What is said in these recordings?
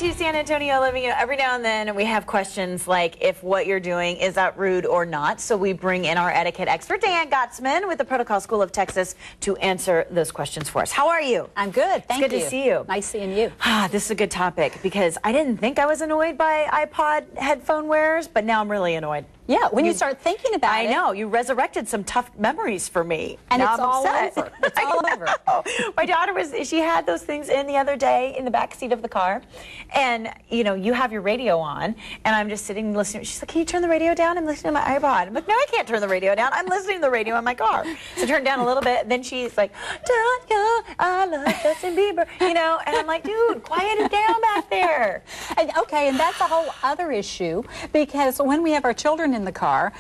to San Antonio Living. You know, every now and then we have questions like if what you're doing, is that rude or not? So we bring in our etiquette expert, Diane Gottsman, with the Protocol School of Texas to answer those questions for us. How are you? I'm good, thank you. It's good to see you. Nice seeing you. This is a good topic because I didn't think I was annoyed by iPod headphone wearers, but now I'm really annoyed. Yeah, when you start thinking about it. I know, you resurrected some tough memories for me. And now it's all over. It's all over. My daughter she had those things in the other day in the back seat of the car. And, you know, you have your radio on, and I'm just sitting listening. She's like, can you turn the radio down? I'm listening to my iPod. I'm like, no, I can't turn the radio down. I'm listening to the radio in my car. So turn it down a little bit. Then she's like, I love Justin Bieber. You know, and I'm like, dude, quiet it down back there. And, okay, and that's a whole other issue, because when we have our children in the car,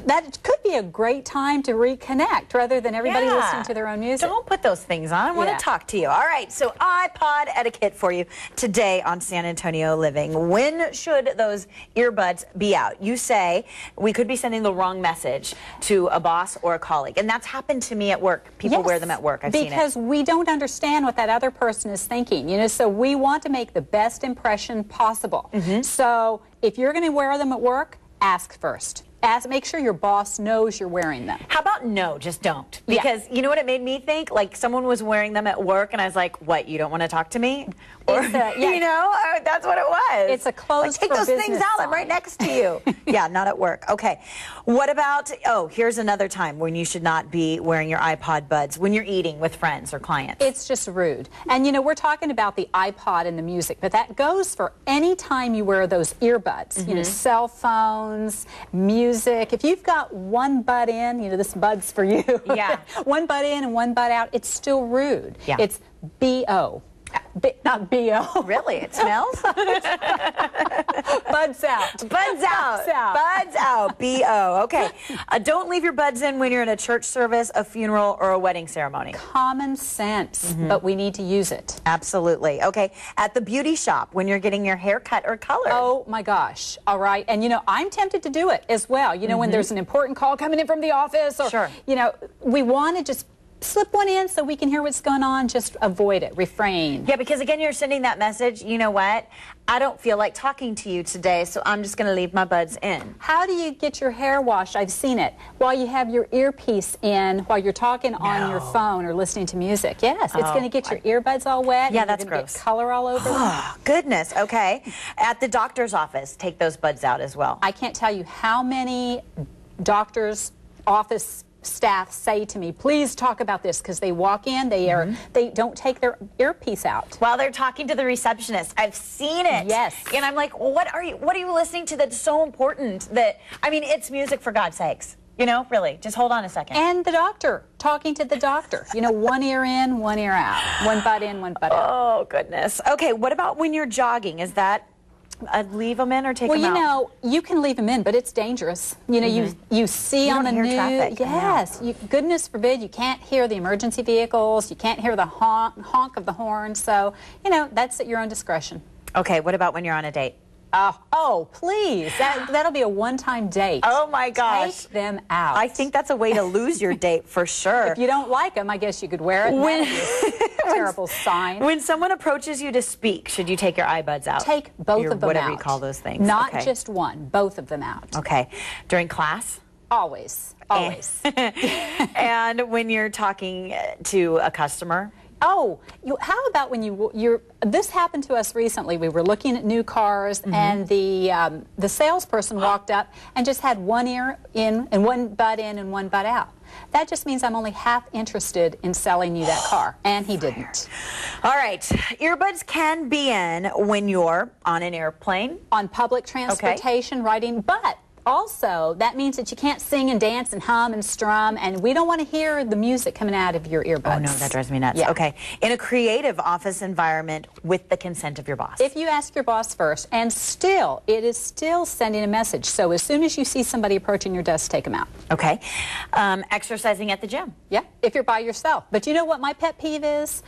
that could be a great time to reconnect rather than everybody listening to their own music. Don't put those things on. I want to talk to you. All right, so iPod etiquette for you today on San Antonio Living. When should those earbuds be out? You say we could be sending the wrong message to a boss or a colleague, and that's happened to me at work. People wear them at work. I've seen it. Because we don't understand what that other person is thinking, you know, so we want to make the best impression possible. So if you're going to wear them at work, ask first. Make sure your boss knows you're wearing them. How about no, just don't? Because you know what it made me think? Like someone was wearing them at work and I was like, what, you don't want to talk to me? Or, you know, that's what it was. It's a closed like, take those things out, I'm right next to you. Yeah, not at work. Okay. What about, here's another time when you should not be wearing your iPod buds, when you're eating with friends or clients. It's just rude. And you know, we're talking about the iPod and the music, but that goes for any time you wear those earbuds. You know, cell phones, music. If you've got one bud in, you know, this bud's for you. Yeah. One bud in and one bud out, it's still rude. Yeah. It's B-O. Not B-O. Really? It smells? Buds out. Buds out. Buds out. B-O. Okay. Don't leave your buds in when you're in a church service, a funeral, or a wedding ceremony. Common sense, but we need to use it. Absolutely. Okay. At the beauty shop, when you're getting your hair cut or colored. Oh, my gosh. All right. And, you know, I'm tempted to do it as well. You know, when there's an important call coming in from the office, or, you know, we want to just slip one in so we can hear what's going on. Just avoid it. Refrain. Yeah, because again, you're sending that message, you know what? I don't feel like talking to you today, so I'm just going to leave my buds in. How do you get your hair washed? I've seen it. While you have your earpiece in, while you're talking on your phone or listening to music. Yes, it's going to get your earbuds all wet. Yeah, that's gross. Get color all over them. Oh, goodness. Okay. At the doctor's office, take those buds out as well. I can't tell you how many doctors' office staff say to me, please talk about this, because they walk in, they don't take their earpiece out while they're talking to the receptionist. I've seen it. Yes. And I'm like, well, what are you listening to that's so important? That, I mean, it's music, for God's sakes. You know, really, just hold on a second. And the doctor, talking to the doctor. You know, one ear in, one ear out. One butt in, one butt out. Oh, goodness. Okay, what about when you're jogging? Is that leave them in or take them out? Well, you know, you can leave them in, but it's dangerous. You know, you see on the news. Traffic. Yes. Goodness forbid, you can't hear the emergency vehicles. You can't hear the honk of the horn. So, you know, that's at your own discretion. Okay, what about when you're on a date? Oh, please. That'll be a one-time date. Oh, my gosh. Take them out. I think that's a way to lose your date for sure. If you don't like them, I guess you could wear it. Terrible sign. When someone approaches you to speak, should you take your iBuds out? Take both of them whatever out. You call those things. Not just one, both of them out. Okay. During class? Always. Always. And when you're talking to a customer? Oh, how about when this happened to us recently. We were looking at new cars, and the salesperson walked up and just had one ear in and one butt in and one butt out. That just means I'm only half interested in selling you that car, and he didn't. All right. Earbuds can be in when you're on an airplane. On public transportation, riding, but also, that means that you can't sing and dance and hum and strum, and we don't want to hear the music coming out of your earbuds. Oh, no, that drives me nuts. Yeah. Okay. In a creative office environment with the consent of your boss. If you ask your boss first, and still, it is still sending a message. So as soon as you see somebody approaching your desk, take them out. Okay. Exercising at the gym. Yeah, if you're by yourself. But you know what my pet peeve is?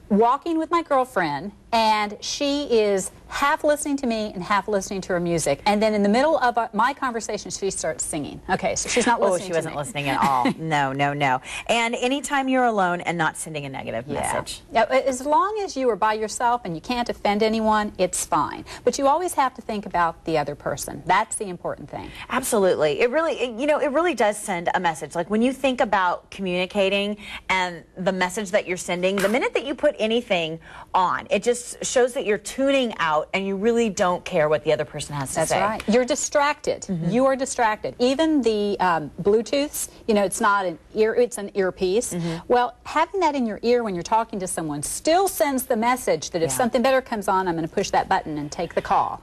Walking with my girlfriend, and she is half listening to me and half listening to her music. And then in the middle of my conversation, she starts singing. Okay, so she's not listening to me. Oh, she wasn't listening at all. No, no, no. And anytime you're alone and not sending a negative message. Yeah, as long as you are by yourself and you can't offend anyone, it's fine. But you always have to think about the other person. That's the important thing. Absolutely. It really does send a message. Like when you think about communicating and the message that you're sending, the minute that you put anything on, it just shows that you're tuning out and you really don't care what the other person has to say. That's right. You're distracted. You are distracted. Even the Bluetooths, it's not an ear, it's an earpiece. Well, having that in your ear when you're talking to someone still sends the message that if something better comes on, I'm going to push that button and take the call.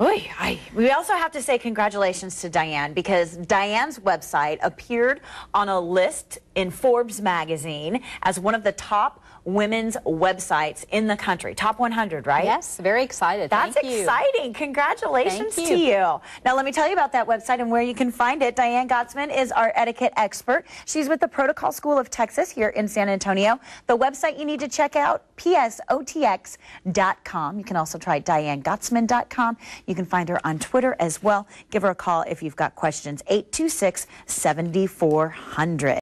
We also have to say congratulations to Diane, because Diane's website appeared on a list in Forbes magazine as one of the top women's websites in the country. Top 100, right? Yes, very excited. That's exciting. Congratulations to you. Now, let me tell you about that website and where you can find it. Diane Gottsman is our etiquette expert. She's with the Protocol School of Texas here in San Antonio. The website you need to check out, psotx.com. You can also try dianegottsman.com. You can find her on Twitter as well. Give her a call if you've got questions. 826-7400.